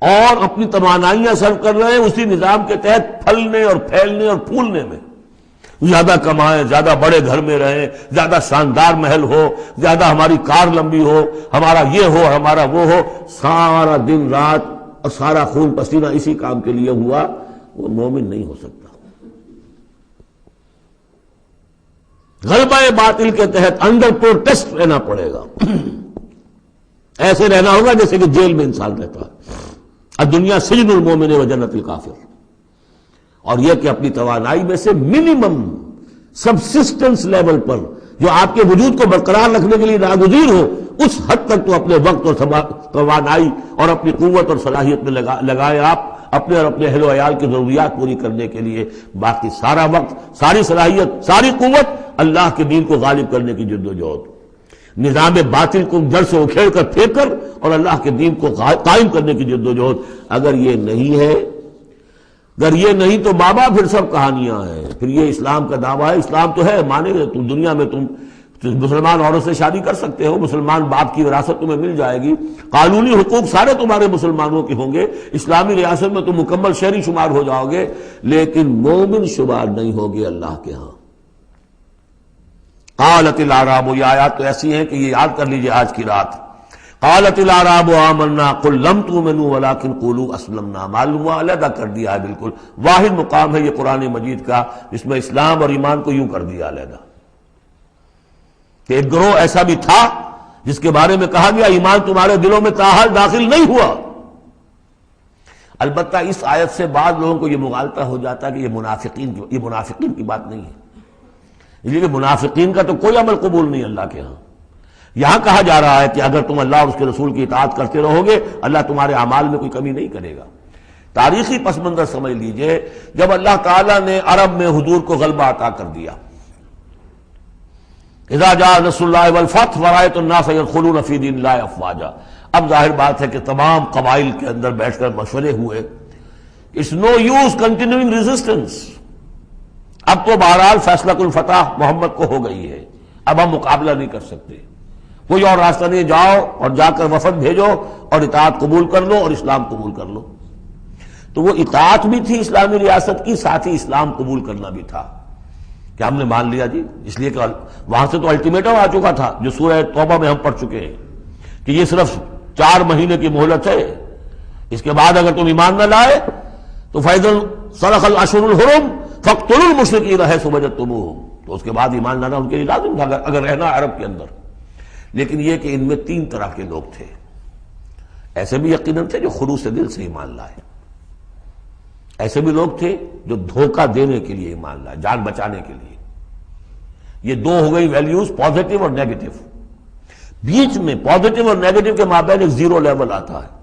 اور اپنی توانائیاں صرف کر رہے ہیں اسی نظام کے تحت پھلنے اور پھیلنے اور پھولنے میں، زیادہ کمائیں، زیادہ بڑے گھر میں رہیں، زیادہ شاندار محل ہو، زیادہ ہماری کار لمبی ہو، ہمارا یہ ہو، ہمارا وہ ہو، سارا دن رات اور سارا خون پسینہ اسی کام کے لیے ہوا، وہ مومن نہیں ہو سکتا۔ غلبہ باطل کے تحت انڈر پروٹیسٹ رہنا پڑے گا، ایسے رہنا ہوگا جیسے کہ جیل میں انسان رہتا ہے۔ الدنیا سجن المومن و جنت الکافر، اور یہ کہ اپنی توانائی میں سے منیمم سبسسٹنس لیول پر جو آپ کے وجود کو برقرار رکھنے کے لیے ناگزیر ہو، اس حد تک تو اپنے وقت اور توانائی اور اپنی قوت اور صلاحیت میں لگائیں آپ، اپنے اور اپنے اہل و عیال کی ضروریات پوری کرنے کے لیے۔ باقی سارا وقت، ساری صلاحیت، ساری قوت اللہ کے دین کو غالب کرنے کی جدوجہد، نظام باطل کو جڑ سے اکھیڑ کر پھینک کر اور اللہ کے دین کو قائم کرنے کی جدوجہد۔ اگر یہ نہیں ہے، اگر یہ نہیں تو بابا پھر سب کہانیاں ہیں، پھر یہ اسلام کا دعویٰ ہے۔ اسلام تو ہے، مانے گا تم دنیا میں تم مسلمان عورت سے شادی کر سکتے ہو، مسلمان باپ کی وراثت تمہیں مل جائے گی، قانونی حقوق سارے تمہارے مسلمانوں کے ہوں گے، اسلامی ریاست میں تم مکمل شہری شمار ہو جاؤ گے، لیکن مومن شمار نہیں ہوگے اللہ کے ہاں۔ قالت الاعراب، یہ آیات تو ایسی ہیں کہ یہ یاد کر لیجئے آج کی رات۔ قالت الاعراب آمنا قل لم تؤمنوا ولكن قولوا اسلمنا، معلوم ہوا علیحدہ کر دیا ہے، بالکل واحد مقام ہے یہ قرآن مجید کا جس میں اسلام اور ایمان کو یوں کر دیا علیحدہ۔ کہ ایک گروہ ایسا بھی تھا جس کے بارے میں کہا گیا ایمان تمہارے دلوں میں تاحال داخل نہیں ہوا۔ البتہ اس آیت سے بعض لوگوں کو یہ مغالطہ ہو جاتا ہے کہ یہ منافقین کی بات نہیں ہے، اس لیے کہ منافقین کا تو کوئی عمل قبول نہیں اللہ کے ہاں۔ یہاں کہا جا رہا ہے کہ اگر تم اللہ اور اس کے رسول کی اطاعت کرتے رہو گے اللہ تمہارے اعمال میں کوئی کمی نہیں کرے گا۔ تاریخی پس منظر سمجھ لیجئے، جب اللہ تعالیٰ نے عرب میں حضور کو غلبہ عطا کر دیا، اذا جاء نصر اللہ والفتح ورأیت الناس يدخلون فی دین اللہ افواجا، اب ظاہر بات ہے کہ تمام قبائل کے اندر بیٹھ کر مشورے ہوئے، it's no use continuing resistance, اب تو بہرحال فیصلہ کن فتح محمد کو ہو گئی ہے، اب ہم مقابلہ نہیں کر سکتے، کوئی اور راستہ نہیں، جاؤ اور جا کر وفد بھیجو اور اطاعت قبول کر لو اور اسلام قبول کر لو۔ تو وہ اطاعت بھی تھی اسلامی ریاست کی، ساتھ ہی اسلام قبول کرنا بھی تھا کہ ہم نے مان لیا جی، اس لیے کہ وہاں سے تو الٹیمیٹم آ چکا تھا جو سورہ توبہ میں ہم پڑھ چکے ہیں کہ یہ صرف 4 مہینے کی مہلت ہے، اس کے بعد اگر تم ایمان نہ لائے تو فَإِذَا انْسَلَخَ الْأَشْهُرُ الْحُرُمُ فَاقْتُلُوا الْمُشْرِكِينَ حَيْثُ وَجَدتُّمُوهُمْ، تو اس کے بعد ایمان لانا ان کے لیے لازم تھا اگر رہنا عرب کے اندر۔ لیکن یہ کہ ان میں 3 طرح کے لوگ تھے، ایسے بھی یقیناً تھے جو خلوص دل سے ایمان لائے، ایسے بھی لوگ تھے جو دھوکہ دینے کے لیے ایمان لائے، جان بچانے کے لیے۔ یہ 2 ہو گئی ویلیوز، پازیٹو اور نیگیٹو۔ بیچ میں پازیٹو اور نیگیٹو کے مابین ایک زیرو لیول آتا ہے۔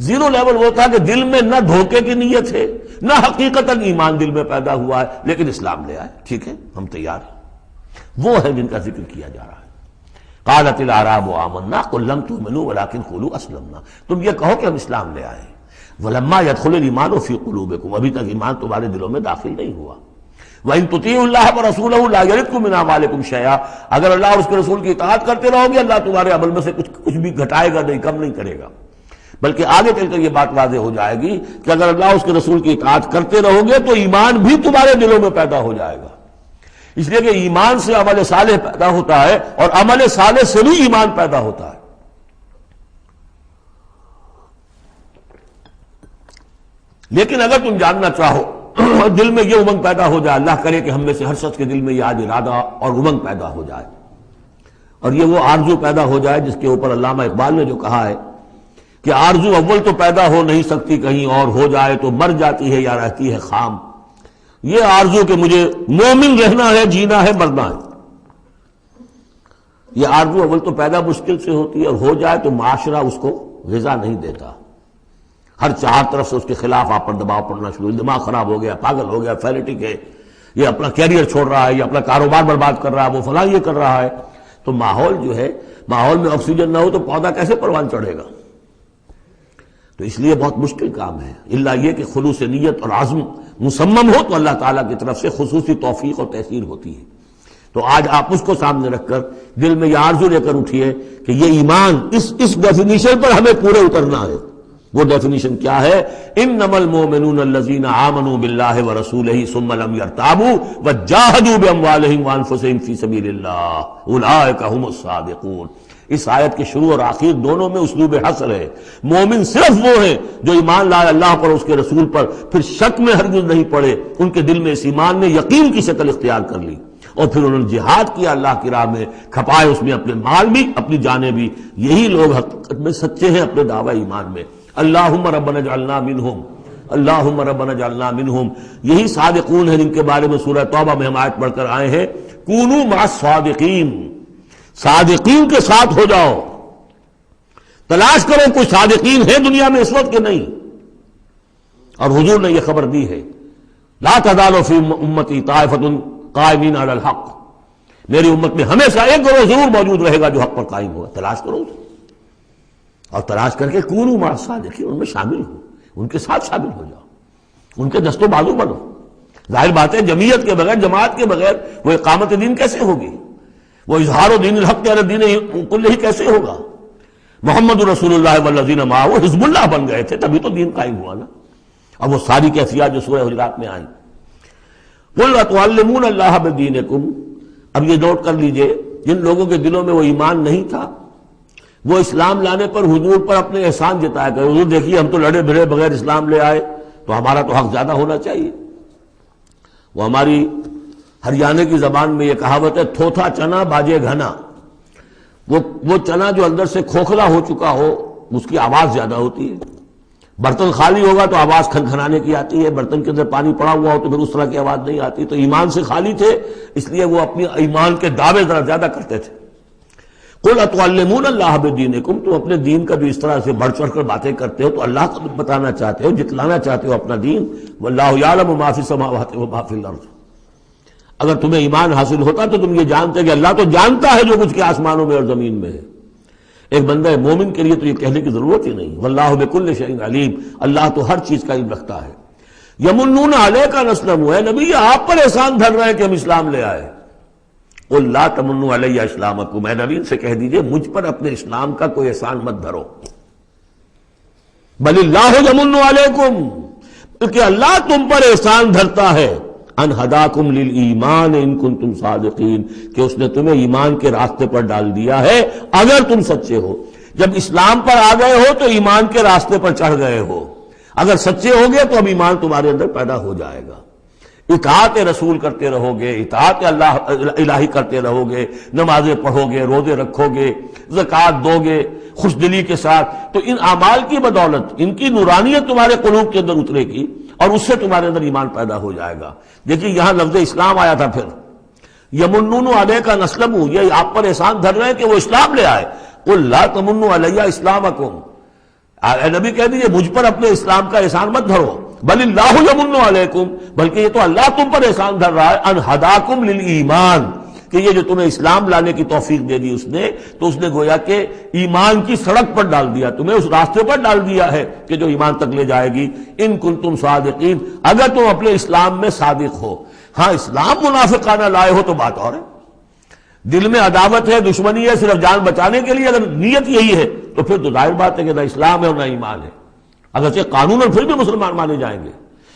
زیرو لیول وہ تھا کہ دل میں نہ دھوکے کی نیت ہے نہ حقیقتاً ایمان دل میں پیدا ہوا ہے، لیکن اسلام لے آئے، ٹھیک ہے ہم تیار ہیں، وہ ہے جن کا ذکر کیا جا رہا ہے۔ قالت الاعراب آمنا قل لم تؤمنوا ولكن قولوا اسلمنا، تم یہ کہو کہ ہم اسلام لے آئے، ولما يدخل الايمان في قلوبكم، ابھی تک ایمان تمہارے دلوں میں داخل نہیں ہوا۔ وَإِن تُطِيعُوا اللَّهَ وَرَسُولَهُ لَا يَلِدْكُم مِّنْ أَعْمَالِكُم شَيْئًا، اگر اللہ اور اس کے رسول کی اطاعت کرتے رہو گے اللہ تمہارے عمل میں سے کچھ بھی گھٹائے گا نہیں، کم نہیں کرے گا، بلکہ آگے چل کر یہ بات واضح ہو جائے گی کہ اگر اللہ اور اس کے رسول کی اطاعت کرتے رہو گے تو ایمان بھی تمہارے دلوں میں پیدا ہو جائے گا، اس لیے کہ ایمان سے عمل صالح پیدا ہوتا ہے اور عمل صالح سے بھی ایمان پیدا ہوتا ہے۔ لیکن اگر تم جاننا چاہو اور دل میں یہ امنگ پیدا ہو جائے، اللہ کرے کہ ہم میں سے ہر شخص کے دل میں یہ آج ارادہ اور امنگ پیدا ہو جائے اور یہ وہ آرزو پیدا ہو جائے جس کے اوپر علامہ اقبال نے جو کہا ہے کہ آرزو اول تو پیدا ہو نہیں سکتی کہیں اور، ہو جائے تو مر جاتی ہے یا رہتی ہے خام، یہ آرزو کہ مجھے مومن رہنا ہے، جینا ہے، مرنا ہے، یہ آرزو اول تو پیدا مشکل سے ہوتی ہے اور ہو جائے تو معاشرہ اس کو غذا نہیں دیتا، ہر 4 طرف سے اس کے خلاف آپ پر دباؤ پڑنا شروع، دماغ خراب ہو گیا، پاگل ہو گیا، فینیٹک ہے، یہ اپنا کیریئر چھوڑ رہا ہے، یہ اپنا کاروبار برباد کر رہا ہے، وہ فلاں یہ کر رہا ہے، تو ماحول جو ہے، ماحول میں آکسیجن نہ ہو تو پودا کیسے پروان چڑھے گا؟ تو اس لیے بہت مشکل کام ہے، الا یہ کہ خلوص نیت اور عزم مصمم ہو تو اللہ تعالیٰ کی طرف سے خصوصی توفیق اور تحصیل ہوتی ہے۔ تو آج آپ اس کو سامنے رکھ کر دل میں یہ آرزو لے کر اٹھیے کہ یہ ایمان اس ڈیفینیشن پر ہمیں پورے اترنا ہے۔ وہ ڈیفینیشن کیا ہے؟ انما المؤمنون الذین آمنوا باللہ ورسولہ ثم لم یرتابوا وجاہدوا باموالہم وانفسہم فی سبیل اللہ اولئک ھم الصادقون۔ اس آیت کے شروع اور آخر دونوں میں اسلوب حصر ہے، مومن صرف وہ ہیں جو ایمان لائے اللہ پر اس کے رسول پر، پھر شک میں ہرگز نہیں پڑے، ان کے دل میں اس ایمان نے یقین کی شکل اختیار کر لی اور پھر انہوں نے جہاد کیا اللہ کی راہ میں، کھپائے اس میں اپنے مال بھی اپنی جانیں بھی، یہی لوگ حقیقت میں سچے ہیں اپنے دعوی ایمان میں۔ اللہم ربنا اجعلنا منہم، اللہم ربنا اجعلنا منہم، یہی صادقون ہیں جن کے بارے میں سورہ توبہ میں ہم آیت پڑھ کر آئے ہیں، کونوا مع الصادقین، صادقین کے ساتھ ہو جاؤ، تلاش کرو کوئی صادقین ہے دنیا میں اس وقت کہ نہیں۔ اور حضور نے یہ خبر دی ہے، لا تزال فی امتی طائفۃ قائمین علی الحق، میری امت میں ہمیشہ ایک گروہ ضرور موجود رہے گا جو حق پر قائم ہوگا، تلاش کرو اسے، اور تلاش کر کے کونوا مع الصادقین، ان میں شامل ہو، ان کے ساتھ شامل ہو جاؤ، ان کے دست و بازو بنو۔ ظاہر بات ہے جمعیت کے بغیر، جماعت کے بغیر وہ اقامت دین کیسے ہوگی، وہ اظہار دین الحق علی الدین کلہ کیسے ہوگا؟ محمد رسول اللہ والذین معہ حزب اللہ بن گئے تھے تبھی تو دین قائم ہوا نا۔ اب وہ ساری کیفیات جو سورہ حجرات میں آئیں، قل اتعلمون اللہ بدینکم، اب یہ نوٹ کر لیجئے جن لوگوں کے دلوں میں وہ ایمان نہیں تھا وہ اسلام لانے پر حضور پر اپنے احسان جتایا کہ حضور دیکھیے ہم تو لڑے بھڑے بغیر اسلام لے آئے تو ہمارا تو حق زیادہ ہونا چاہیے۔ وہ ہماری ہریانے کی زبان میں یہ کہاوت ہے، تھوتھا چنا باجے گھنا، وہ چنا جو اندر سے کھوکھلا ہو چکا ہو اس کی آواز زیادہ ہوتی ہے، برتن خالی ہوگا تو آواز کھنکھنانے کی آتی ہے، برتن کے اندر پانی پڑا ہوا ہو تو پھر اس طرح کی آواز نہیں آتی. تو ایمان سے خالی تھے، اس لیے وہ اپنی ایمان کے دعوے ذرا زیادہ کرتے تھے. قل اتعلمون اللہ بدینکم، تم اپنے دین کا جو اس طرح سے بڑھ چڑھ کر باتیں کرتے ہو تو اللہ کو بتانا چاہتے ہو، جتلانا چاہتے ہو اپنا دین. واللہ یعلم ما فی السماوات وما فی الارض. اگر تمہیں ایمان حاصل ہوتا تو تم یہ جانتے کہ اللہ تو جانتا ہے جو کچھ کے آسمانوں میں اور زمین میں ہے. ایک بندہ مومن کے لیے تو یہ کہنے کی ضرورت ہی نہیں. واللہ بکل شیء علیم، اللہ تو ہر چیز کا علم رکھتا ہے. یمنون علیک ان اسلموا، اے نبی آپ پر احسان دھر رہے ہیں کہ ہم اسلام لے آئے. قل لا تمنوا علی اسلامکم، اے نبی سے کہہ دیجئے مجھ پر اپنے اسلام کا کوئی احسان مت دھرو. بل اللہ یمن علیکم، بلکہ اللہ تم پر احسان دھرتا ہے. ان ہداکم للایمان ان کنتم صادقین، کہ اس نے تمہیں ایمان کے راستے پر ڈال دیا ہے اگر تم سچے ہو. جب اسلام پر آ گئے ہو تو ایمان کے راستے پر چڑھ گئے ہو. اگر سچے ہو گے تو اب ایمان تمہارے اندر پیدا ہو جائے گا. اطاعت رسول کرتے رہو گے، اطاعت اللہ الہی کرتے رہو گے، نمازیں پڑھو گے، روزے رکھو گے، زکوٰۃ دو گے خوش دلی کے ساتھ، تو ان اعمال کی بدولت ان کی نورانیت تمہارے قلوب کے اندر اترے گی اور اس سے تمہارے اندر ایمان پیدا ہو جائے گا. دیکھیے یہاں لفظ اسلام آیا تھا. پھر یمنون علیک ان اسلموا، یہ آپ پر احسان دھر رہے ہیں کہ وہ اسلام لے آئے. قل لا تمنوا علی اسلامکم، اے نبی کہہ دیجیے مجھ پر اپنے اسلام کا احسان مت دھرو. بل اللہ یمن علیکم، بلکہ یہ تو اللہ تم پر احسان دھر رہا ہے. ان ہداکم للایمان، کہ یہ جو تمہیں اسلام لانے کی توفیق دے دی اس نے، تو اس نے گویا کہ ایمان کی سڑک پر ڈال دیا، تمہیں اس راستے پر ڈال دیا ہے کہ جو ایمان تک لے جائے گی. ان کنتم صادقین، اگر تم اپنے اسلام میں صادق ہو. ہاں اسلام منافقانہ لائے ہو تو بات اور ہے، دل میں عداوت ہے، دشمنی ہے صرف جان بچانے کے لیے، اگر نیت یہی ہے تو پھر تو ظاہر بات ہے کہ نہ اسلام ہے اور نہ ایمان ہے. اگرچہ قانون اور پھر بھی مسلمان مانے جائیں گے.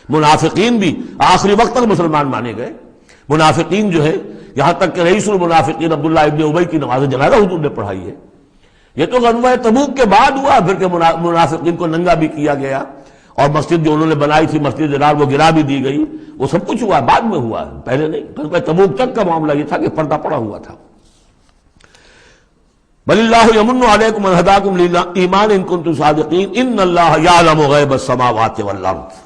منافقین بھی آخری وقت تک مسلمان مانے گئے. منافقین جو ہے یہاں تک کہ رئیس المنافقین عبداللہ ابن ابی کی نماز جنازہ حضور نے پڑھائی ہے. یہ تو غزوہ تبوک کے بعد ہوا، پھر کہ منافقین کو ننگا بھی کیا گیا اور مسجد جو انہوں نے بنائی تھی مسجد درار وہ گرا بھی دی گئی. وہ سب کچھ ہوا بعد میں ہوا، پہلے نہیں. غزوہ تبوک تک کا معاملہ یہ تھا کہ پردہ پڑا ہوا تھا. بل اللہ یمن علیکم ان ہداکم للایمان ان کنتم صادقین ان اللہ یعلم غیب السماوات والارض،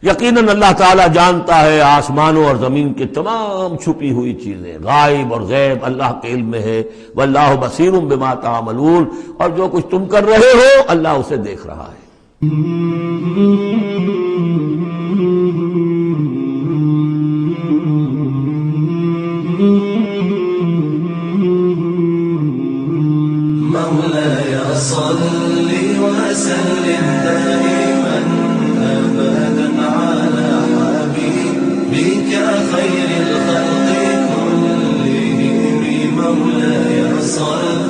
یقیناً اللہ تعالیٰ جانتا ہے آسمانوں اور زمین کی تمام چھپی ہوئی چیزیں، غائب اور غیب اللہ کے علم میں ہے. واللہ بصیر بما تعملون، اور جو کچھ تم کر رہے ہو اللہ اسے دیکھ رہا ہے. مولاي صل وسلم دائما أبدا على حبيبك خير الخلق كلهم. مولاي صل